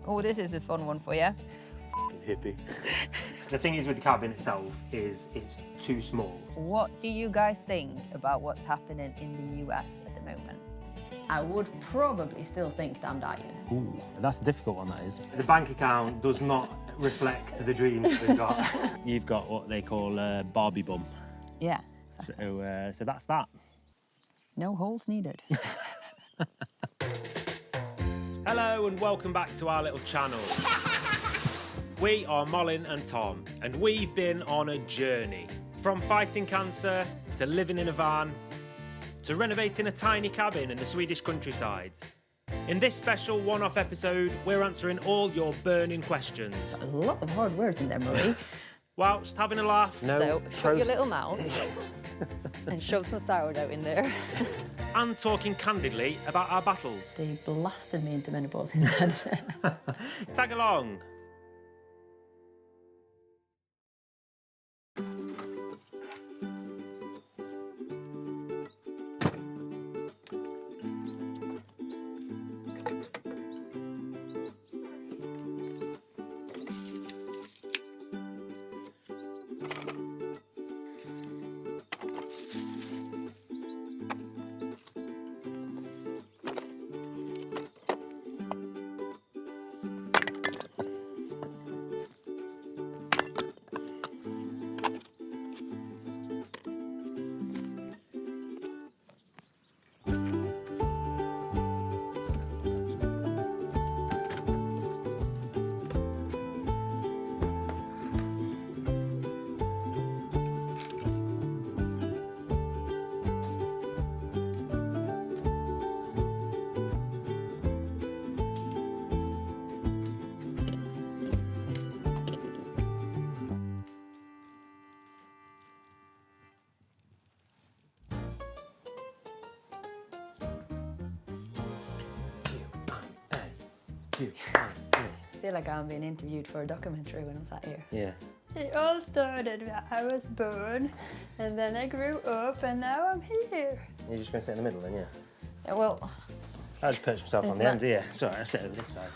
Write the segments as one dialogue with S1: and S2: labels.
S1: Oh, this is a fun one for you.
S2: Hippie. The thing is with the cabin itself is it's too small.
S1: What do you guys think about what's happening in the US at the moment?
S3: I would probably still think that I'm dying.
S2: Ooh, that's a difficult one, that is. The bank account does not reflect the dreams we've got. You've got what they call Barbie bum.
S1: Yeah.
S2: So that's that.
S1: No holes needed.
S2: Hello and welcome back to our little channel. We are Malin and Tom, and we've been on a journey. From fighting cancer, to living in a van, to renovating a tiny cabin in the Swedish countryside. In this special one-off episode, we're answering all your burning questions.
S3: A lot of hard words in there, Marie.
S2: Whilst having a laugh.
S1: So, shut your little mouth and shove some sourdough in there.
S2: And talking candidly about our battles.
S3: They blasted me into menopause instead.
S2: Tag along.
S3: I feel like I'm being interviewed for a documentary when I'm sat here.
S2: Yeah.
S4: It all started when I was born, and then I grew up, and now I'm here.
S2: You're just going to sit in the middle then, yeah?
S3: Yeah, well,
S2: I just perched myself on the end here. Sorry, I sit over this side.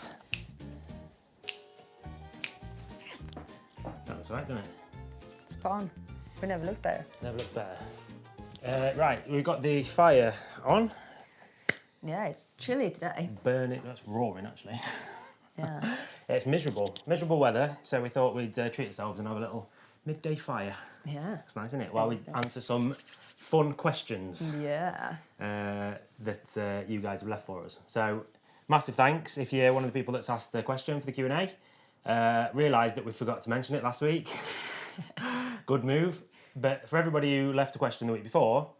S2: That was alright, didn't it?
S3: it's fun. We never looked better.
S2: Never looked better. Right, we've got the fire on.
S3: Yeah, it's chilly today.
S2: Burn it, that's roaring actually.
S3: Yeah.
S2: It's miserable weather, so we thought we'd treat ourselves and have a little midday fire.
S3: Yeah.
S2: It's nice, isn't it? While we answer some fun questions
S3: Yeah.
S2: that you guys have left for us. So, massive thanks if you're one of the people that's asked the question for the Q&A. Realised that we forgot to mention it last week. Good move. But for everybody who left a question the week before,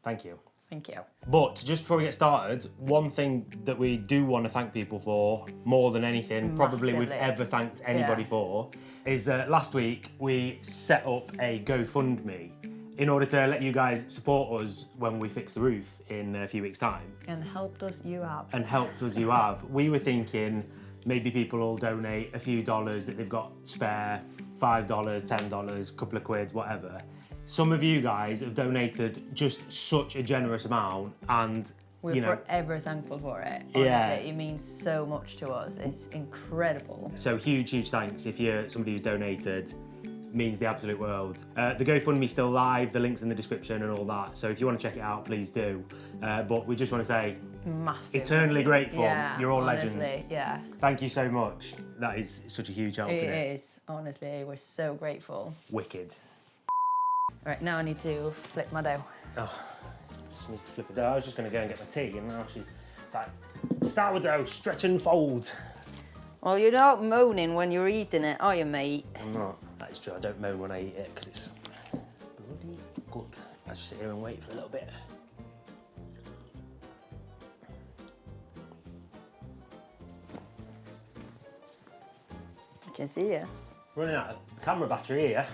S2: thank you.
S3: Thank you.
S2: But just before we get started, one thing that we do want to thank people for, more than anything, probably we've
S3: Massively.
S2: ever thanked anybody for, is last week we set up a GoFundMe in order to let you guys support us when we fix the roof in a few weeks' time.
S3: And helped us you out.
S2: And helped us you have. We were thinking maybe people will donate a few dollars that they've got spare, $5, $10, couple of quid, whatever. Some of you guys have donated just such a generous amount, and
S3: We're
S2: you know,
S3: forever thankful for it. Honestly,
S2: Yeah.
S3: it means so much to us. It's incredible.
S2: so huge thanks if you're somebody who's donated. Means the absolute world. The GoFundMe's still live, the link's in the description and all that, so if you want to check it out, please do. But we just want to say,
S3: Massive.
S2: eternally grateful.
S3: Yeah,
S2: You're all
S3: honestly,
S2: legends.
S3: Yeah.
S2: Thank you so much. That is such a huge help.
S3: It
S2: isn't it?
S3: is. Honestly, we're so grateful.
S2: Wicked.
S3: All right, now I need to flip my dough.
S2: Oh, she needs to flip it down. I was just going to go and get my tea, and now she's like, sourdough, stretch and fold.
S1: Well, you're not moaning when you're eating it, are you, mate?
S2: I'm not. That is true. I don't moan when I eat it because it's bloody good. I just sit here and wait for a little bit.
S1: I can see you.
S2: Running out of camera battery here.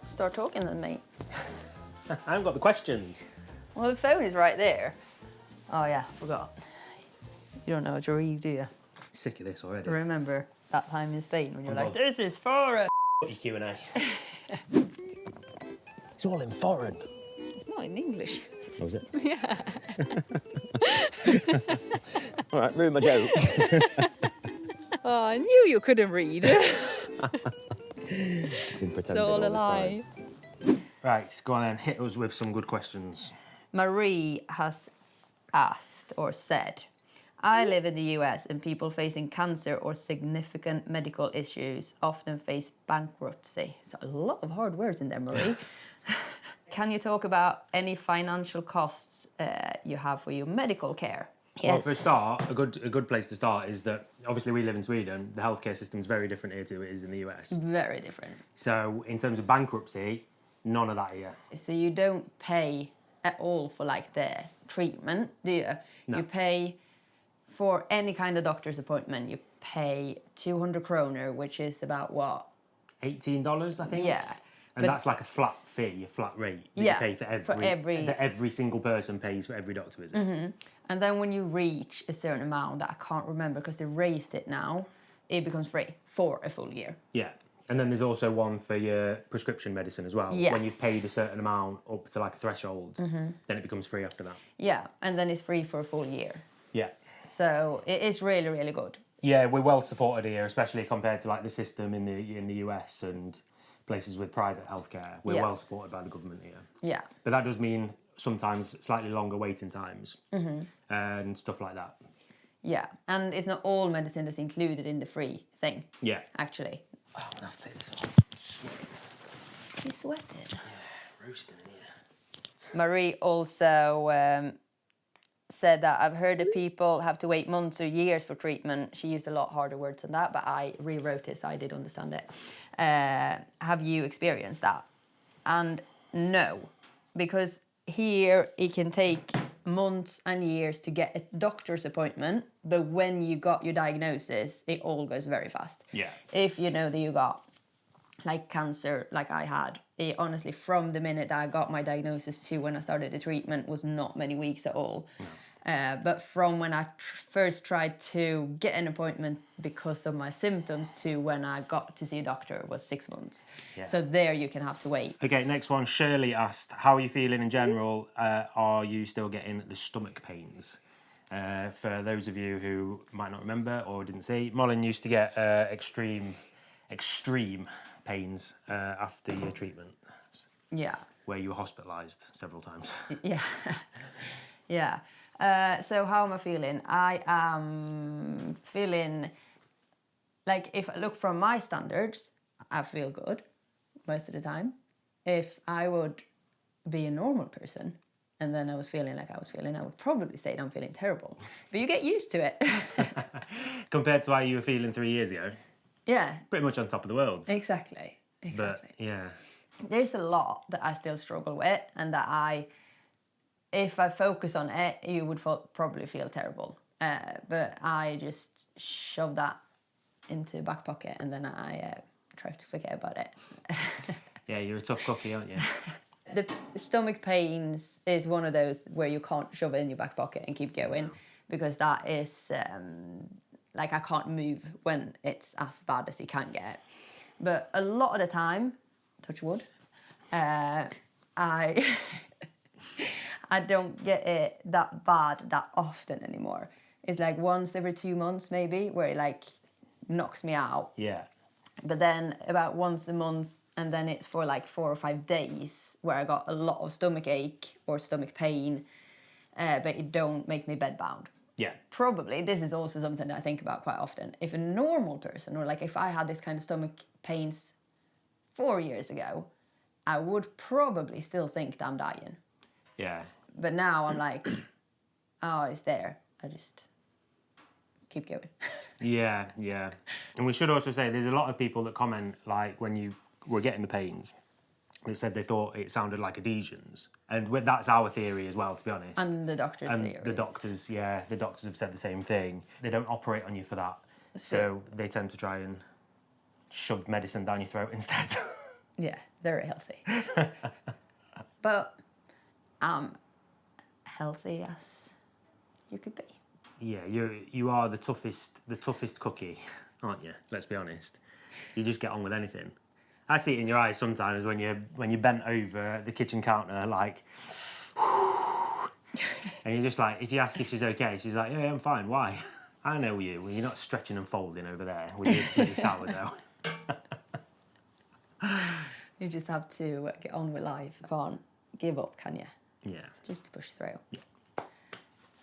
S1: Start talking then, mate.
S2: I haven't got the questions.
S1: Well, the phone is right there. Oh yeah, forgot. You don't know how to read, do you?
S2: Sick of this already.
S1: Remember that time in Spain when you're like,
S4: This is for a...
S2: What your Q&A? It's all in foreign.
S1: it's not in English.
S2: Oh, is it?
S1: Yeah.
S2: All right, ruin my joke.
S3: Oh, I knew you couldn't read.
S5: Been pretending
S3: It's all a
S5: this
S3: lie.
S5: time.
S2: Right, go on then. Hit us with some good questions.
S1: Marie has asked or said, I live in the US and people facing cancer or significant medical issues often face bankruptcy. So a lot of hard words in there, Marie. Can you talk about any financial costs you have for your medical care?
S2: Well, for a start, a good place to start is that obviously we live in Sweden. The healthcare system is very different here to it is in the US.
S1: Very different.
S2: So in terms of bankruptcy, none of that here.
S1: So you don't pay at all for like the treatment, do you?
S2: No.
S1: You pay for any kind of doctor's appointment. You pay 200 kroner, which is about what?
S2: $18, I think.
S1: Yeah.
S2: And that's like a flat fee, a flat rate that
S1: Yeah,
S2: you pay for that every single person pays for every doctor visit.
S1: And then when you reach a certain amount that I can't remember because they raised it now, it becomes free for a full year.
S2: Yeah. And then there's also one for your prescription medicine as well.
S1: Yes.
S2: When you've paid a certain amount up to like a threshold, then it becomes free after that.
S1: Yeah, and then it's free for a full year.
S2: Yeah.
S1: So it is really, really good.
S2: Yeah, we're well supported here, especially compared to like the system in the US and places with private healthcare. We're
S1: Yeah.
S2: well supported by the government here.
S1: Yeah.
S2: But that does mean sometimes slightly longer waiting times and stuff like that.
S1: Yeah, and it's not all medicine that's included in the free thing.
S2: Yeah.
S1: Actually.
S2: Oh, I'm gonna have to take this off.
S1: You sweated.
S2: Roasting in here.
S1: Marie also said that I've heard that people have to wait months or years for treatment. She used a lot harder words than that, but I rewrote it so I did understand it. Have you experienced that? And no, because here it can take months and years to get a doctor's appointment, but when you got your diagnosis, it all goes very fast.
S2: Yeah.
S1: If you know that you got like cancer, like I had, it honestly, from the minute that I got my diagnosis to when I started the treatment was not many weeks at all.
S2: No.
S1: But from when I first tried to get an appointment because of my symptoms to when I got to see a doctor was 6 months.
S2: Yeah.
S1: So there you can have to wait.
S2: Okay, next one. Shirley asked, how are you feeling in general? Are you still getting the stomach pains? For those of you who might not remember or didn't see, Malin used to get extreme pains after your treatment.
S1: Yeah.
S2: Where you were hospitalised several times.
S1: Yeah. Yeah. So how am I feeling? I am feeling like if I look from my standards, I feel good most of the time. If I would be a normal person and then I was feeling like I was feeling, I would probably say that I'm feeling terrible. But you get used to it.
S2: Compared to how you were feeling 3 years ago.
S1: Yeah.
S2: Pretty much on top of the world.
S1: Exactly.
S2: But yeah.
S1: There's a lot that I still struggle with and that if I focus on it, you would probably feel terrible. But I just shove that into the back pocket and then I try to forget about it.
S2: Yeah, you're a tough cookie, aren't you?
S1: The stomach pains is one of those where you can't shove it in your back pocket and keep going because that is like I can't move when it's as bad as you can get. But a lot of the time, touch wood, I don't get it that bad that often anymore. It's like once every 2 months maybe where it like knocks me out.
S2: Yeah.
S1: But then about once a month and then it's for like 4 or 5 days where I got a lot of stomach ache or stomach pain, but it don't make me bedbound.
S2: Yeah.
S1: Probably, this is also something that I think about quite often. If a normal person or like if I had this kind of stomach pains 4 years ago, I would probably still think that I'm dying.
S2: Yeah.
S1: But now I'm like, oh, it's there. I just keep going.
S2: Yeah, yeah. And we should also say there's a lot of people that comment, like, when you were getting the pains, they said they thought it sounded like adhesions. And that's our theory as well, to be honest.
S1: And the doctor's theory.
S2: The doctors have said the same thing. They don't operate on you for that. So they tend to try and shove medicine down your throat instead.
S1: Yeah, very healthy. But healthy as you could be.
S2: Yeah, you are the toughest cookie, aren't you? Let's be honest. You just get on with anything. I see it in your eyes sometimes when you bent over the kitchen counter, like, and you're just like, if you ask if she's okay, she's like, yeah, I'm fine. Why? I know you. You're not stretching and folding over there with your sourdough.
S1: You just have to get on with life. You can't give up, can you?
S2: Yeah.
S1: It's just to push through.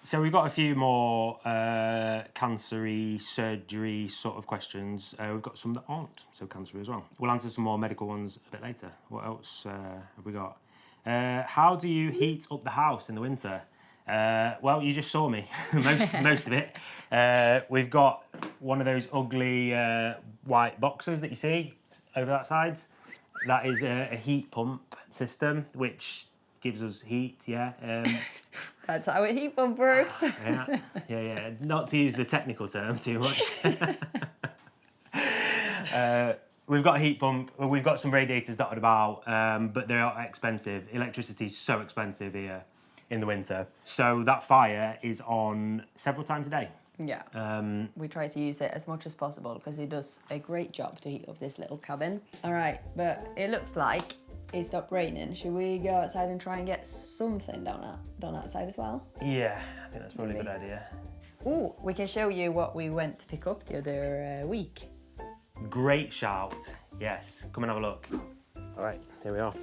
S2: So we've got a few more cancer-y, surgery sort of questions. We've got some that aren't so cancer-y as well. We'll answer some more medical ones a bit later. What else have we got? How do you heat up the house in the winter? Well, you just saw me, most of it. We've got one of those ugly white boxes that you see over that side. That is a heat pump system, which gives us heat, yeah.
S1: That's how a heat pump works.
S2: Yeah. Not to use the technical term too much. We've got a heat pump. We've got some radiators dotted about, but they are expensive. Electricity is so expensive here in the winter. So that fire is on several times a day.
S1: Yeah. We try to use it as much as possible because it does a great job to heat up this little cabin. All right, but it looks like it stopped raining. Should we go outside and try and get something done outside as well?
S2: Yeah, I think that's probably a good idea.
S1: Ooh, we can show you what we went to pick up the other week.
S2: Great shout. Yes, come and have a look. All right, here we are.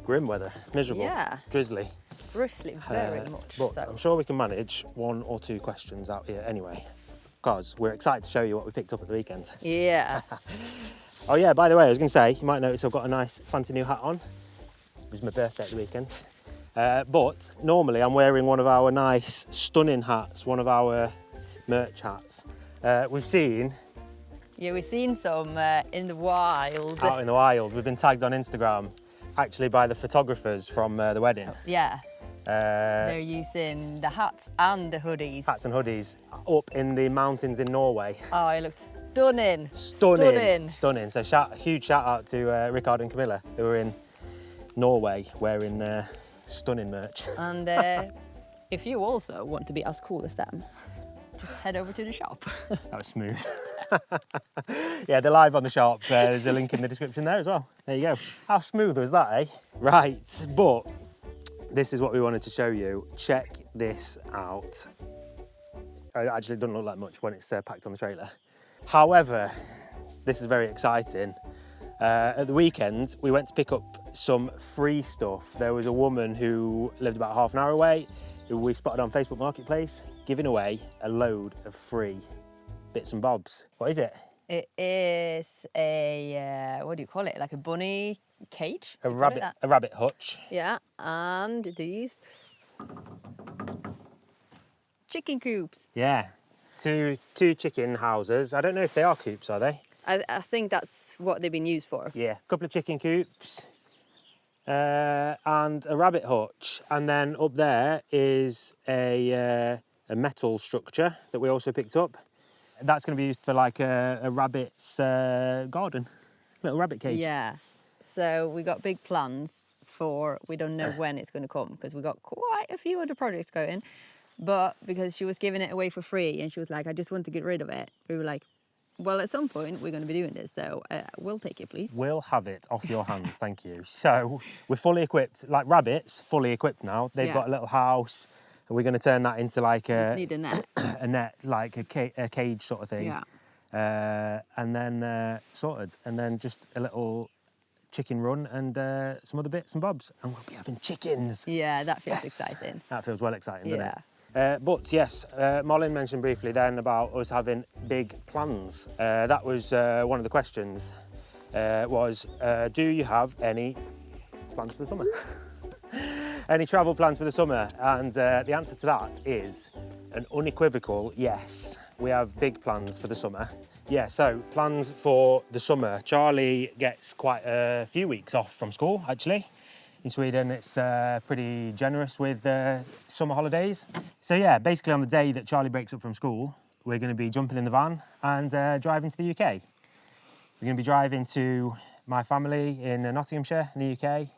S2: Grim weather, miserable,
S1: Yeah.
S2: drizzly.
S1: Bristly, very much
S2: But
S1: so.
S2: I'm sure we can manage 1 or 2 questions out here anyway, because we're excited to show you what we picked up at the weekend.
S1: Yeah.
S2: Oh yeah, by the way, I was going to say, you might notice I've got a nice fancy new hat on. It was my birthday at the weekend. But normally I'm wearing one of our nice, stunning hats, one of our merch hats. We've seen...
S1: Yeah, we've seen some in the wild.
S2: Out in the wild. We've been tagged on Instagram, actually by the photographers from the wedding.
S1: Yeah. They're using the hats and the hoodies.
S2: Hats and hoodies up in the mountains in Norway.
S1: Oh, it looks stunning.
S2: Stunning. So huge shout out to Rickard and Camilla, who were in Norway wearing stunning merch.
S1: And if you also want to be as cool as them, just head over to the shop.
S2: That was smooth. Yeah, they're live on the shop. There's a link in the description there as well. There you go. How smooth was that, eh? Right, but this is what we wanted to show you. Check this out. It actually doesn't look like much when it's packed on the trailer. However, this is very exciting. At the weekend, we went to pick up some free stuff. There was a woman who lived about half an hour away, who we spotted on Facebook Marketplace, giving away a load of free bits and bobs. What is it?
S1: It is a, what do you call it? Like a bunny cage?
S2: A rabbit hutch.
S1: Yeah, and these chicken coops.
S2: Yeah, two chicken houses. I don't know if they are coops, are they?
S1: I think that's what they've been used for.
S2: Yeah, a couple of chicken coops and a rabbit hutch. And then up there is a metal structure that we also picked up. That's going to be used for like a rabbit's garden, little rabbit cage.
S1: Yeah, so we got big plans for, we don't know when it's going to come because we got quite a few other projects going. But because she was giving it away for free and she was like, I just want to get rid of it. We were like, well, at some point we're going to be doing this, so we'll take it, please.
S2: We'll have it off your hands, thank you. So we're fully equipped, like rabbits, fully equipped now. They've got a little house. And we're going to turn that into like
S1: Just need a net.
S2: a net, like a cage sort of thing.
S1: Yeah.
S2: And then sorted. And then just a little chicken run and some other bits and bobs. And we'll be having chickens.
S1: Yeah, that feels exciting.
S2: That feels well exciting, doesn't
S1: Yeah.
S2: it? But yes, Malin mentioned briefly then about us having big plans. That was one of the questions, was do you have any plans for the summer? Any travel plans for the summer? And the answer to that is an unequivocal yes. We have big plans for the summer. Yeah, so plans for the summer. Charlie gets quite a few weeks off from school, actually. In Sweden, it's pretty generous with summer holidays. So yeah, basically on the day that Charlie breaks up from school, we're going to be jumping in the van and driving to the UK. We're going to be driving to my family in Nottinghamshire in the UK,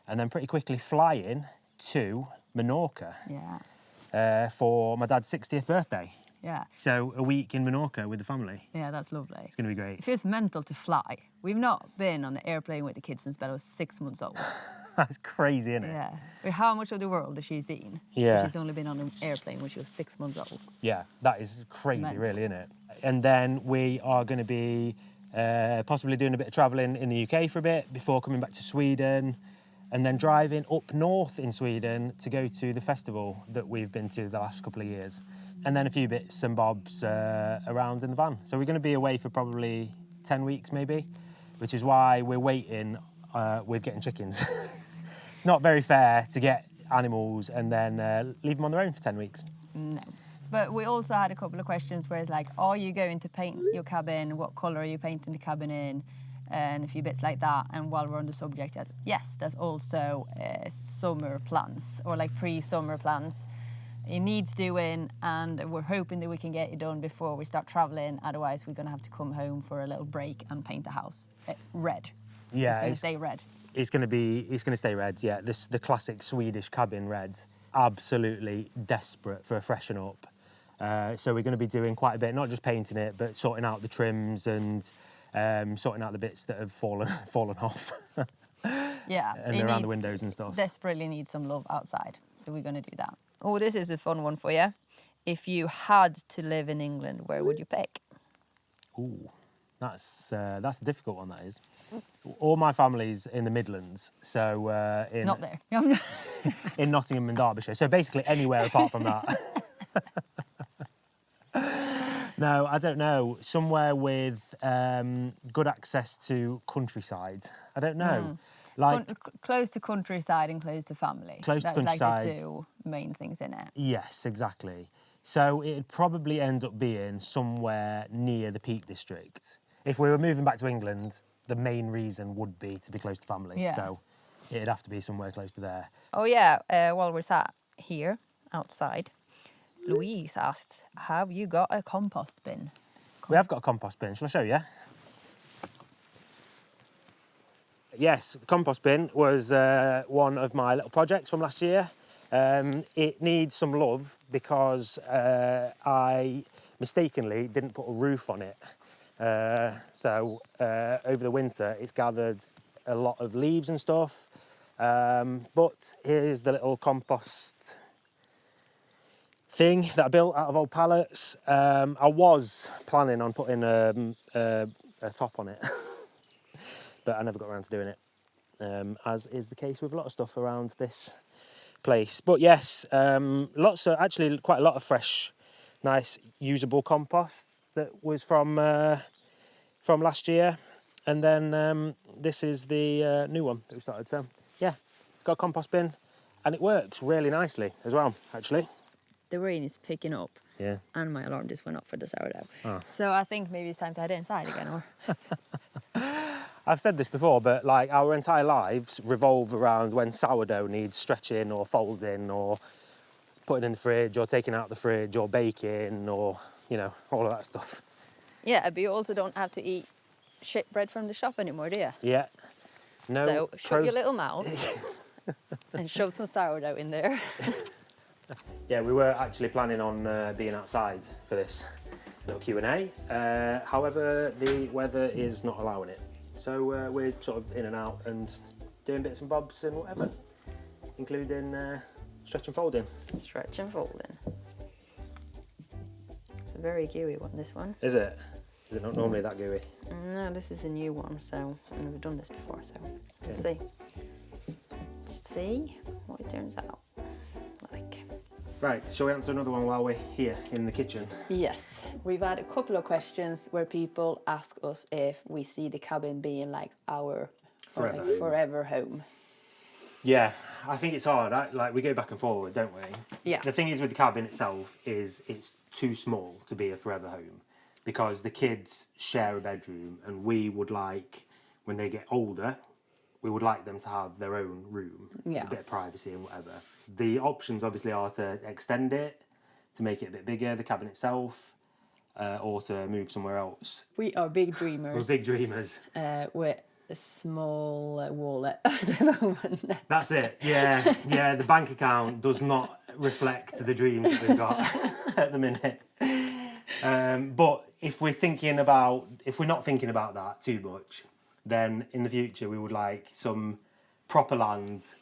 S2: and then pretty quickly flying to Menorca for my dad's 60th birthday.
S1: Yeah.
S2: So a week in Menorca with the family.
S1: Yeah, that's lovely.
S2: It's going to be great.
S1: It feels mental to fly. We've not been on the airplane with the kids since Bella was 6 months old.
S2: That's crazy, isn't it?
S1: Yeah. How much of the world has she seen?
S2: Yeah.
S1: She's only been on an airplane when she was 6 months old.
S2: Yeah, that is crazy,
S1: Mental.
S2: really, isn't it? And then we are going to be possibly doing a bit of travelling in the UK for a bit before coming back to Sweden, and then driving up north in Sweden to go to the festival that we've been to the last couple of years, and then a few bits and bobs around in the van. So we're going to be away for probably 10 weeks maybe, which is why we're waiting with getting chickens. It's not very fair to get animals and then leave them on their own for 10 weeks.
S1: No. But we also had a couple of questions where it's like, are you going to paint your cabin? What colour are you painting the cabin in? And a few bits like that. And while we're on the subject, yes, there's also summer plans or like pre-summer plans. It needs doing, and we're hoping that we can get it done before we start travelling. Otherwise, we're going to have to come home for a little break and paint the house red.
S2: Yeah,
S1: it's going to stay red.
S2: It's going to stay red. Yeah, the classic Swedish cabin red. Absolutely desperate for a freshen up. So we're going to be doing quite a bit, not just painting it, but sorting out the trims and sorting out the bits that have fallen off.
S1: Yeah,
S2: and around the windows and stuff.
S1: Desperately needs some love outside, so we're going to do that. Oh, this is a fun one for you. If you had to live in England, where would you pick?
S2: Ooh, that's a difficult one. That is. All my family's in the Midlands, so
S1: Not there.
S2: in Nottingham and Derbyshire. So basically anywhere apart from that. No, I don't know. Somewhere with good access to countryside. I don't know. Like
S1: Close to countryside and close to family.
S2: Close to
S1: That's
S2: countryside.
S1: like the two main things in it.
S2: yes, exactly. So it'd probably end up being somewhere near the Peak District. If we were moving back to England, the main reason would be to be close to family.
S1: Yeah.
S2: So it'd have to be somewhere close to there.
S1: Oh yeah, while we're sat here outside, Louise asked, have you got a compost bin?
S2: We have got a compost bin. Shall I show you? Yes, the compost bin was one of my little projects from last year. It needs some love because I mistakenly didn't put a roof on it. So over the winter, it's gathered a lot of leaves and stuff. But here's the little compost thing that I built out of old pallets. I was planning on putting a top on it, but I never got around to doing it, as is the case with a lot of stuff around this place. But yes, actually quite a lot of fresh, nice, usable compost that was from last year. And then this is the new one that we started. So yeah, got a compost bin, and it works really nicely as well, actually.
S1: The rain is picking up.
S2: Yeah.
S1: And my alarm just went off for the sourdough.
S2: Oh.
S1: So I think maybe it's time to head inside again. Or
S2: I've said this before, but like our entire lives revolve around when sourdough needs stretching or folding or putting in the fridge or taking out the fridge or baking or, you know, all of that stuff.
S1: yeah, but you also don't have to eat shit bread from the shop anymore, do you?
S2: Yeah. No.
S1: So shut your little mouth and shove some sourdough in there.
S2: Yeah, we were actually planning on being outside for this little Q&A. However, the weather is not allowing it. So we're sort of in and out and doing bits and bobs and whatever, including stretch and folding.
S1: Stretch and folding. It's a very gooey one, this one.
S2: Is it? Is it not normally that gooey?
S1: No, this is a new one, so I've never done this before, so we'll see. See what it turns out like.
S2: Right, shall we answer another one while we're here in the kitchen?
S1: Yes, we've had a couple of questions where people ask us if we see the cabin being like our forever home.
S2: Yeah, I think it's hard. Like we go back and forward, don't we?
S1: Yeah.
S2: The thing is with the cabin itself is it's too small to be a forever home because the kids share a bedroom, and we would like, when they get older, we would like them to have their own room, with a bit of privacy and whatever. The options obviously are to extend it, to make it a bit bigger, the cabin itself, or to move somewhere else.
S1: We are big dreamers.
S2: We're big dreamers.
S1: With a small wallet at the moment.
S2: That's it. Yeah, yeah. The bank account does not reflect the dreams that we've got at the minute. But if we're not thinking about that too much, then in the future we would like some proper land,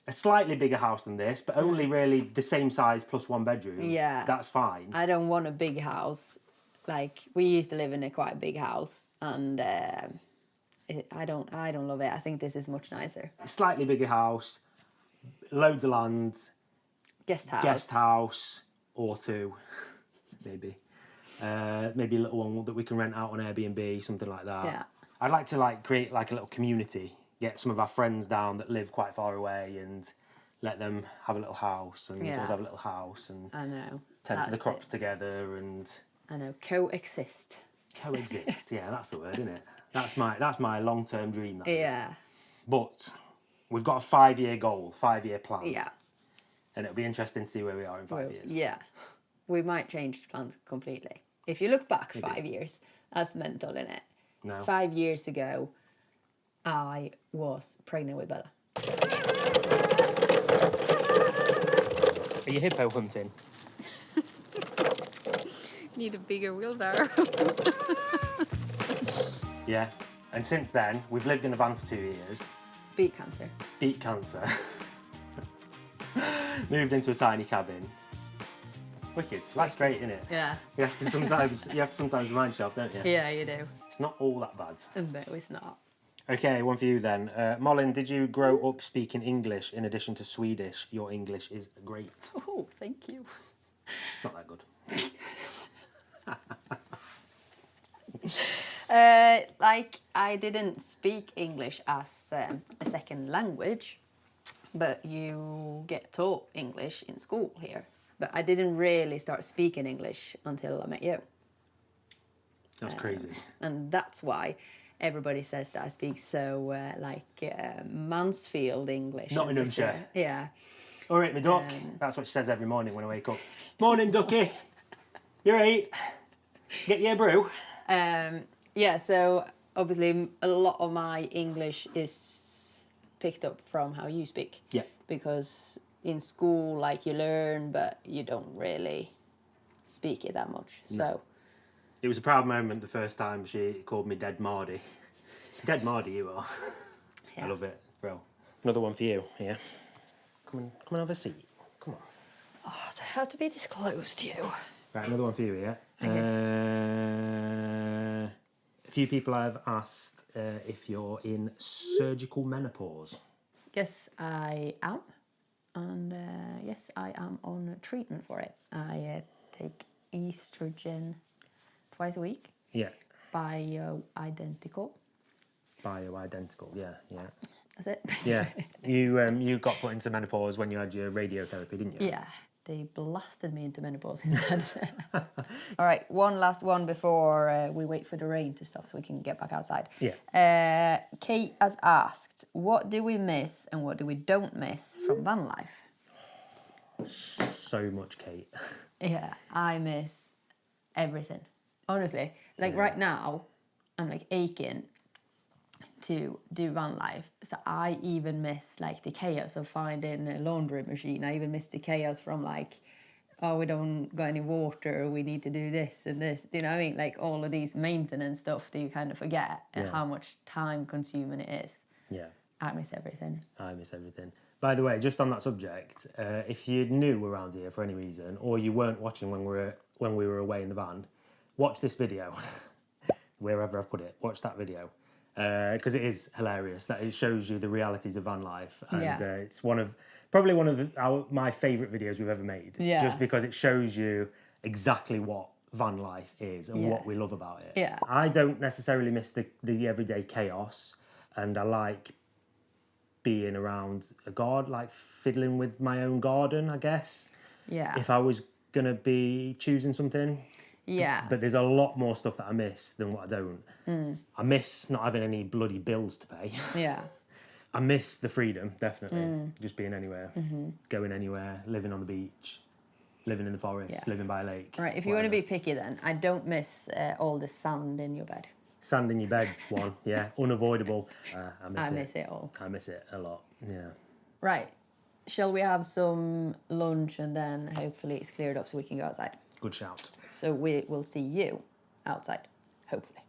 S2: a slightly bigger house than this, but only really the same size plus 1 bedroom.
S1: Yeah.
S2: That's fine.
S1: I don't want a big house. Like, we used to live in a quite big house, and I don't love it. I think this is much nicer.
S2: Slightly bigger house, loads of land,
S1: Guest house.
S2: or 2, maybe. Maybe a little one that we can rent out on Airbnb, something like that.
S1: Yeah.
S2: I'd like to like create like a little community, get some of our friends down that live quite far away and let them have a little house and
S1: Yeah.
S2: us have a little house and
S1: I know.
S2: tend to the
S1: That's
S2: crops
S1: it.
S2: together and
S1: I know. Coexist.
S2: coexist. Yeah, that's the word, isn't it? That's my long-term dream, that is.
S1: Yeah.
S2: But we've got a 5-year goal, 5-year plan.
S1: Yeah.
S2: And it'll be interesting to see where we are in 5 years.
S1: Yeah. We might change plans completely. If you look back 5 years, that's mental, innit?
S2: No.
S1: 5 years ago, I was pregnant with Bella.
S2: Are you hippo hunting?
S4: Need a bigger wheelbarrow.
S2: Yeah. And since then, we've lived in a van for 2 years,
S1: Beat cancer.
S2: beat cancer, moved into a tiny cabin. Wicked. Life's great, isn't it?
S1: Yeah.
S2: You have to sometimes remind yourself, don't you?
S1: Yeah, you do.
S2: It's not all that bad.
S1: No, it's not.
S2: Okay, one for you then. Malin, did you grow up speaking English in addition to Swedish? Your English is great.
S1: Oh, thank you.
S2: It's not that good.
S1: Like, I didn't speak English as a second language, but you get taught English in school here. But I didn't really start speaking English until I met you.
S2: That's crazy.
S1: And that's why everybody says that I speak so, Mansfield English.
S2: Nottinghamshire.
S1: Yeah.
S2: All right, my duck. That's what she says every morning when I wake up. Morning, ducky. You right? Get you a brew?
S1: Yeah, so obviously a lot of my English is picked up from how you speak.
S2: Yeah.
S1: Because in school, like, you learn, but you don't really speak it that much. So
S2: It was a proud moment the first time she called me Dead Mardy. Dead Mardy, you are.
S1: Yeah.
S2: I love it, bro. Another one for you, here. Come on, have a seat. Come on.
S1: Oh, to have to be this close to you.
S2: Right, another one for you here.
S1: Okay.
S2: A few people have asked if you're in surgical menopause.
S1: Yes, I am. And yes, I am on treatment for it. I take estrogen twice a week.
S2: Yeah.
S1: Bioidentical.
S2: Bioidentical, yeah.
S1: That's it.
S2: Yeah. You got put into menopause when you had your radiotherapy, didn't you?
S1: Yeah, they blasted me into menopause instead. All right, one last one before we wait for the rain to stop so we can get back outside.
S2: Yeah.
S1: Kate has asked, what do we miss and what do we don't miss from van life?
S2: So much, Kate.
S1: Yeah, I miss everything. Honestly, like right now, I'm like aching to do van life. So I even miss like the chaos of finding a laundry machine. I even miss the chaos from like, oh, we don't got any water, we need to do this and this. Do you know what I mean? Like all of these maintenance stuff that you kind of forget and how much time consuming it is.
S2: Yeah.
S1: I miss everything.
S2: I miss everything. By the way, just on that subject, if you're new around here for any reason, or you weren't watching when we were away in the van, watch this video. Wherever I put it, watch that video. Because it is hilarious. That it shows you the realities of van life, and it's probably one of my favourite videos we've ever made.
S1: Yeah.
S2: Just because it shows you exactly what van life is and what we love about it.
S1: Yeah.
S2: I don't necessarily miss the everyday chaos, and I like being around a garden, like fiddling with my own garden, I guess.
S1: Yeah.
S2: If I was gonna be choosing something.
S1: Yeah.
S2: But there's a lot more stuff that I miss than what I don't. I miss not having any bloody bills to pay.
S1: Yeah.
S2: I miss the freedom, definitely. Just being anywhere, going anywhere, living on the beach, living in the forest, living by a lake.
S1: Right, if you want to be picky then, I don't miss all the sand in your bed.
S2: Sand in your bed's one, yeah, unavoidable. I miss
S1: it all.
S2: I miss it a lot, yeah.
S1: Right, shall we have some lunch and then hopefully it's cleared up so we can go outside?
S2: Good shout.
S1: So we will see you outside, hopefully.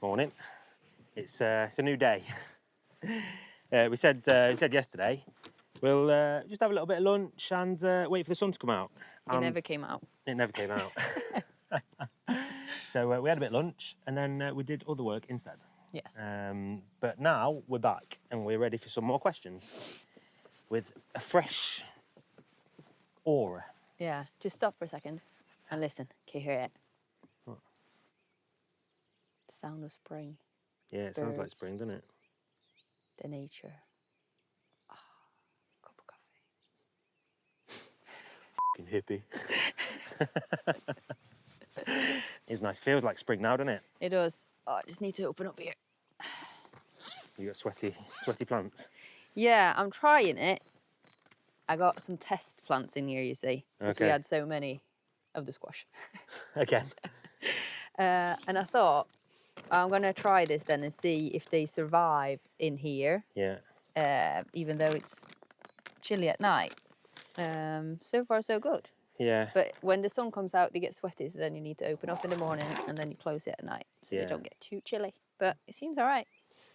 S2: Morning. It's a new day. We said yesterday we'll just have a little bit of lunch and wait for the sun to come out.
S1: It
S2: And
S1: never came out.
S2: It never came out. So we had a bit of lunch and then we did other work instead.
S1: Yes.
S2: But now we're back and we're ready for some more questions with a fresh aura.
S1: Yeah. Just stop for a second and listen. Can you hear it?
S2: What?
S1: The sound of spring.
S2: Yeah, it sounds like
S1: Birds.
S2: spring, doesn't it?
S1: The nature. Cup of coffee.
S2: Fucking hippie. It's nice. Feels like spring now, doesn't it?
S1: It does. Oh, I just need to open up here.
S2: You got sweaty plants.
S1: Yeah, I'm trying it. I got some test plants in here, you see, because we
S2: Okay.
S1: had so many of the squash.
S2: Again.
S1: And I thought, I'm going to try this then and see if they survive in here,
S2: Yeah.
S1: even though it's chilly at night. So far, so good.
S2: Yeah.
S1: But when the sun comes out, they get sweaty, so then you need to open up in the morning and then you close it at night so
S2: Yeah.
S1: they don't get too chilly. But it seems all right.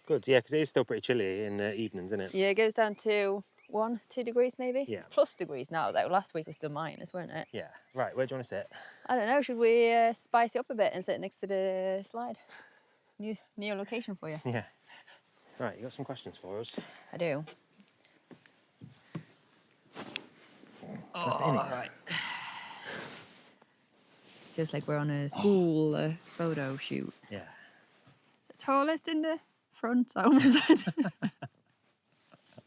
S2: Good. Yeah, because it is still pretty chilly in the evenings, isn't it?
S1: Yeah, it goes down to 1-2 degrees maybe.
S2: Yeah.
S1: It's plus degrees now, though. Last week was still minus, weren't it?
S2: Yeah. Right. Where do you want to sit?
S1: I don't know. Should we spice it up a bit and sit next to the slide? New location for you.
S2: Yeah. Right. You got some questions for us?
S1: I do.
S2: All
S1: right. Feels like we're on a school photo shoot.
S2: Yeah.
S1: The tallest in the front, I almost said.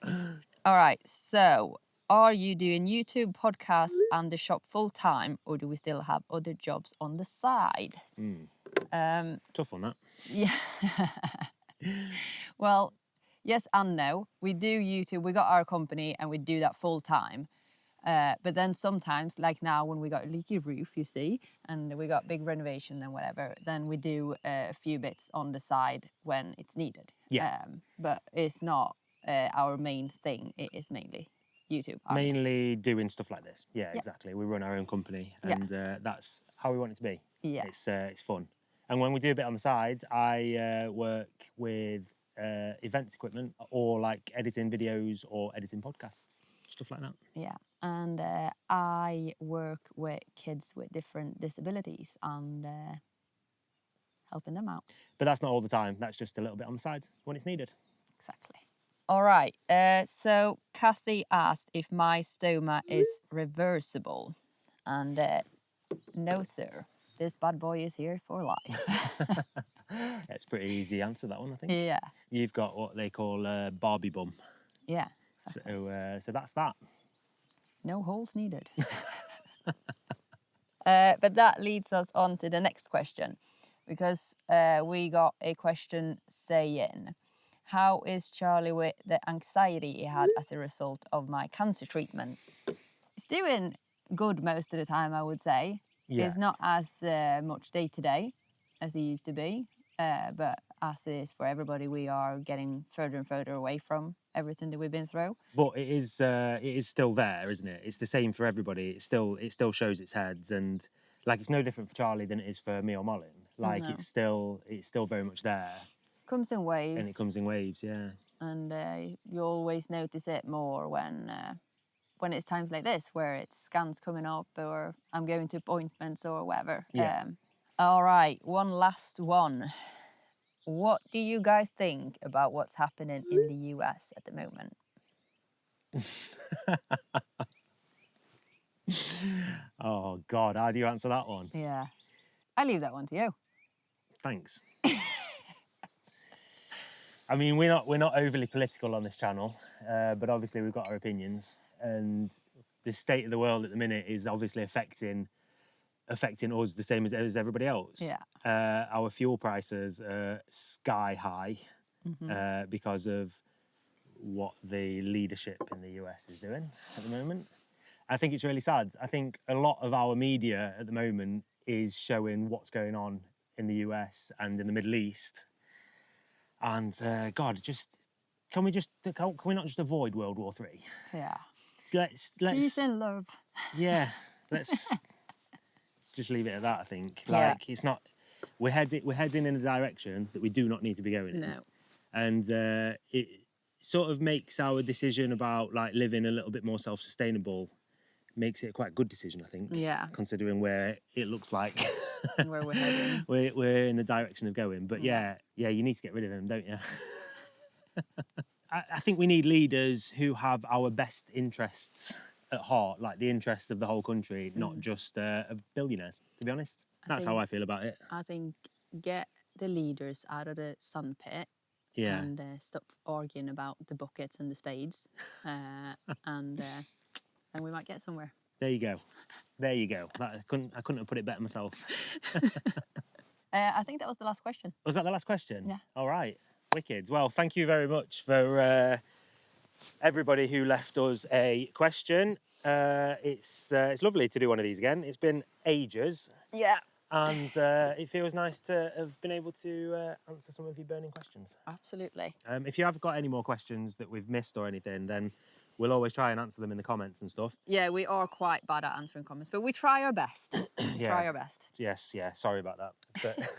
S1: All right. So, are you doing YouTube, podcast, and the shop full time, or do we still have other jobs on the side?
S2: Tough on that.
S1: Yeah. Well, yes and no. We do YouTube. We got our company and we do that full time. But then sometimes, like now when we got a leaky roof, you see, and we got big renovation and whatever, then we do a few bits on the side when it's needed.
S2: Yeah.
S1: But it's not our main thing. It is mainly YouTube.
S2: Mainly doing stuff like this. Yeah,
S1: Yeah.
S2: exactly. We run our own company,
S1: Yeah.
S2: and that's how we want it to be.
S1: Yeah.
S2: It's fun. And when we do a bit on the side, I work with events equipment or like editing videos or editing podcasts, stuff like that.
S1: Yeah. And I work with kids with different disabilities and helping them out.
S2: But that's not all the time. That's just a little bit on the side when it's needed.
S1: Exactly. All right. So Kathy asked if my stoma is reversible. And no, sir. This bad boy is here for life.
S2: It's a pretty easy answer, that one, I think.
S1: Yeah.
S2: You've got what they call Barbie bum.
S1: Yeah. Exactly.
S2: So that's that.
S1: No holes needed. But that leads us on to the next question, because we got a question saying, how is Charlie with the anxiety he had as a result of my cancer treatment? He's doing good most of the time, I would say.
S2: Yeah.
S1: He's not as much day to day as he used to be, but as it is for everybody, we are getting further and further away from everything that we've been through.
S2: But it is still there, isn't it? It's the same for everybody. It still shows its heads, and like it's no different for Charlie than it is for me or Malin. Like
S1: No.
S2: it's still very much there,
S1: Comes in waves.
S2: and it comes in waves. Yeah.
S1: And you always notice it more when it's times like this, where it's scans coming up or I'm going to appointments or whatever.
S2: Yeah.
S1: All right, one last one. What do you guys think about what's happening in the US at the moment?
S2: Oh God, how do you answer that one?
S1: Yeah, I leave that one to you.
S2: Thanks. I mean, we're not overly political on this channel, but obviously we've got our opinions, and the state of the world at the minute is obviously affecting us the same as everybody else.
S1: Yeah.
S2: Our fuel prices are sky high because of what the leadership in the US is doing at the moment. I think it's really sad. I think a lot of our media at the moment is showing what's going on in the US and in the Middle East. And God, can we not just avoid World War III?
S1: Yeah.
S2: Let's
S1: Peace and love.
S2: yeah, let's just leave it at that. I think
S1: Yeah.
S2: it's not. We're heading in a direction that we do not need to be going in.
S1: No.
S2: And sort of makes our decision about like living a little bit more self-sustainable, makes it a quite good decision, I think.
S1: Yeah.
S2: Considering where it looks like
S1: Where we're heading.
S2: we're in the direction of going. But
S1: Yeah.
S2: yeah, you need to get rid of them, don't you? I think we need leaders who have our best interests at heart, like the interests of the whole country, not just of billionaires, to be honest. That's how I feel about it.
S1: I think get the leaders out of the sandpit
S2: Yeah.
S1: and stop arguing about the buckets and the spades, and then we might get somewhere.
S2: There you go. There you go. I couldn't have put it better myself.
S1: I think that was the last question.
S2: Was that the last question?
S1: Yeah.
S2: All right. Wicked. Well, thank you very much for everybody who left us a question. It's lovely to do one of these again. It's been ages.
S1: Yeah.
S2: And it feels nice to have been able to answer some of your burning questions.
S1: Absolutely.
S2: If you have got any more questions that we've missed or anything, then we'll always try and answer them in the comments and stuff.
S1: Yeah, we are quite bad at answering comments, but we try our best.
S2: Yeah.
S1: Try our best.
S2: Yes, yeah, sorry about that. But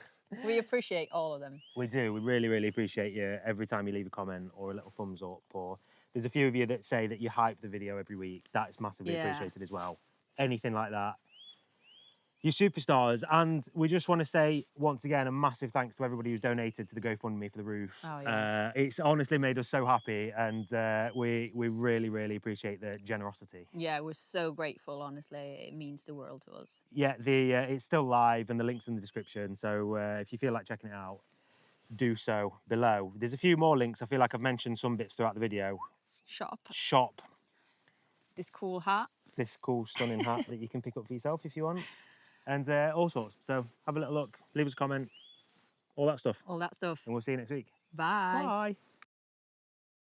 S1: We appreciate all of them.
S2: we do. We really, really appreciate you every time you leave a comment or a little thumbs up. Or there's a few of you that say that you hype the video every week. That's massively
S1: Yeah.
S2: appreciated as well. Anything like that. You're superstars. And we just want to say, once again, a massive thanks to everybody who's donated to the GoFundMe for the roof.
S1: Oh, yeah.
S2: It's honestly made us so happy, and we really, really appreciate the generosity.
S1: Yeah, we're so grateful, honestly. It means the world to us.
S2: Yeah, it's still live and the link's in the description. So if you feel like checking it out, do so below. There's a few more links. I feel like I've mentioned some bits throughout the video. Shop.
S1: This cool hat.
S2: This cool, stunning hat that you can pick up for yourself if you want. And all sorts. So have a little look, leave us a comment, all that stuff.
S1: All that stuff.
S2: And we'll see you next week.
S1: Bye.
S2: Bye.